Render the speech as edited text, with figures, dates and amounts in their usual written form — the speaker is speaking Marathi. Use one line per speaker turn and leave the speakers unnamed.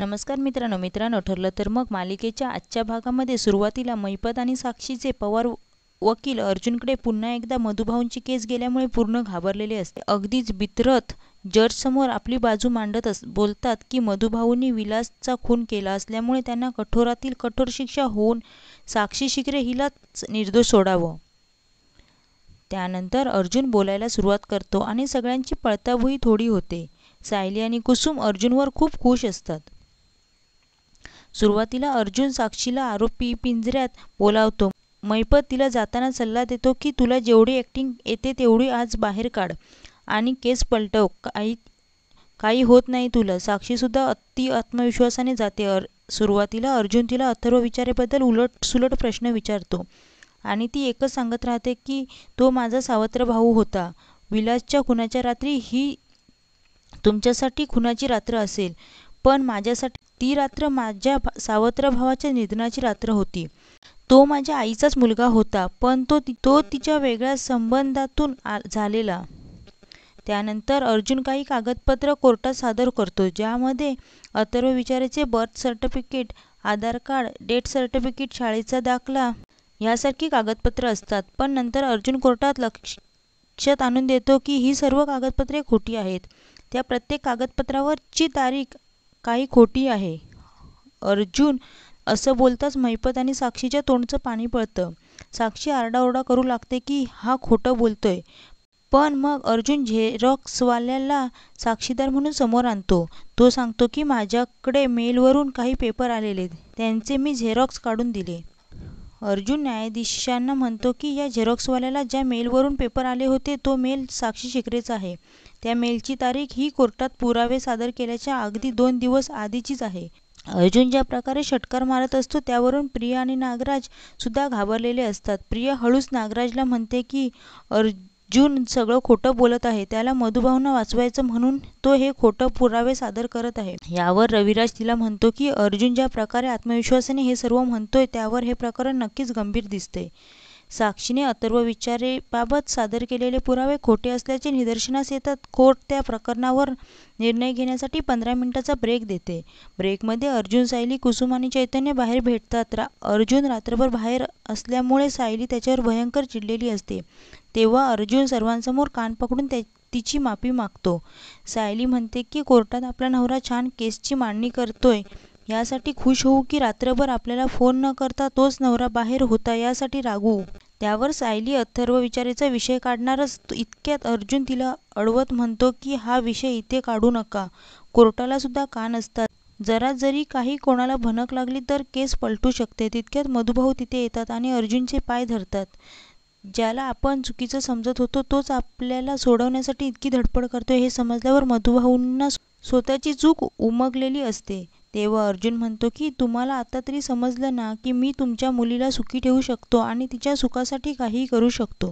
नमस्कार मित्रांनो ठरलं तर मग मालिकेच्या आजच्या भागामध्ये सुरुवातीला मैपत आणि साक्षीचे पवार वकील अर्जुनकडे पुन्हा एकदा मधुभाऊंची केस गेल्यामुळे पूर्ण घाबरलेले असते. अगदीच बिथरत जज समोर आपली बाजू मांडत बोलतात की मधुभाऊंनी विलासचा खून केला असल्यामुळे त्यांना कठोरातील कठोर शिक्षा होऊन साक्षी शिकरे हिलाच निर्दोष सोडावं. त्यानंतर अर्जुन बोलायला सुरुवात करतो आणि सगळ्यांची पळताभुई थोडी होते. सायली आणि कुसुम अर्जुनवर खूप खुश असतात. सुरुवातीला अर्जुन साक्षीला आरोपी पिंजऱ्यात बोलावतो. मैपत तिला जाताना सल्ला देतो की तुला जेवढी ॲक्टिंग येते तेवढी आज बाहेर काढ आणि केस पलटव, काही होत नाही तुला. साक्षीसुद्धा अति आत्मविश्वासाने जाते. सुरुवातीला अर्जुन तिला अथर्व विचारेबद्दल उलटसुलट प्रश्न विचारतो आणि ती एकच सांगत राहते की तो माझा सावत्र भाऊ होता. विलासच्या खुनाच्या रात्री ही तुमच्यासाठी खुनाची रात्र असेल, पण माझ्यासाठी ती रात्र माझ्या सावत्र भावाच्या निधनाची रात्र होती. तो माझ्या आईचाच मुलगा होता, पण तो तिच्या वेगळ्या संबंधातून झालेला. त्यानंतर अर्जुन काही कागदपत्र कोर्टात सादर करतो, ज्यामध्ये अथर्व विचारेचे बर्थ सर्टिफिकेट, आधार कार्ड, डेथ सर्टिफिकेट, शाळेचा दाखला यासारखी कागदपत्र असतात. पण नंतर अर्जुन कोर्टात लक्षात आणून देतो की ही सर्व कागदपत्रे खोटी आहेत. त्या प्रत्येक कागदपत्रावरची तारीख काही खोटी आहे. अर्जुन असं बोलताच मैपत आणि साक्षीच्या तोंडचं पाणी पळतं. साक्षी आरडाओरडा करू लागते की हा खोटं बोलतोय, पण मग अर्जुन झेरॉक्सवाल्याला साक्षीदार म्हणून समोर आणतो. तो सांगतो की माझ्याकडे मेलवरून काही पेपर आलेले, त्यांचे मी झेरॉक्स काढून दिले. अर्जुन न्यायाधीशांना म्हणतो की या झेरॉक्सवाल्याला ज्या मेलवरून पेपर आले होते तो मेल साक्षी शिकरेचा आहे. त्या मेलची तारीख ही कोर्टात पुरावे सादर केल्याच्या अगदी 2 दिवस आधीचीच आहे. अर्जुन ज्या प्रकारे षटकार मारत असतो त्यावरून प्रिया आणि नागराज सुद्धा घाबरलेले असतात. प्रिया हळूच नागराजला म्हणते की अर्जुन सगळं खोटं बोलत आहे, त्याला मधुभाऊंना वाचवायचं म्हणून तो हे खोटं पुरावे सादर करत आहे. यावर रविराज तिला म्हणतो की अर्जुन ज्या प्रकारे आत्मविश्वासाने हे सर्व म्हणतोय त्यावर हे प्रकरण नक्कीच गंभीर दिसते. साक्षीने अथर्व विचारेबाबत सादर केलेले पुरावे खोटे असल्याचे निदर्शनास येतात. कोर्ट त्या प्रकरणावर निर्णय घेण्यासाठी 15 मिनिटाचा ब्रेक देते. ब्रेकमध्ये अर्जुन, सायली, कुसुम आणि चैतन्य बाहेर भेटतात. अर्जुन रात्रभर बाहेर असल्यामुळे सायली त्याच्यावर भयंकर चिडलेली असते. तेव्हा अर्जुन सर्वांसमोर कान पकडून तिची माफी मागतो. सायली म्हणते की कोर्टात आपला नवरा छान केसची मांडणी करतोय यासाठी खुश होऊ की रात्रभर आपल्याला फोन न करता तोच नवरा बाहेर होता यासाठी रागवू. त्यावर सायली अथर्व विचारेचा विषय काढणारच इतक्यात अर्जुन तिला अडवत म्हणतो की हा विषय इथे काढू नका, कोर्टाला सुद्धा कान असतात. जरा जरी काही कोणाला भनक लागली तर केस पलटू शकते. तितक्यात मधुभाऊ तिथे येतात आणि अर्जुनचे पाय धरतात. ज्याला आपण चुकीचं समजत होतो तोच आपल्याला सोडवण्यासाठी इतकी धडपड करतोय हे समजल्यावर मधुभाऊंना स्वतःची चूक उमगलेली असते. तेव्हा अर्जुन म्हणतो की तुम्हाला आता तरी समजलं ना की मी तुमच्या मुलीला सुखी ठेवू शकतो आणि तिच्या सुखासाठी काहीही करू शकतो.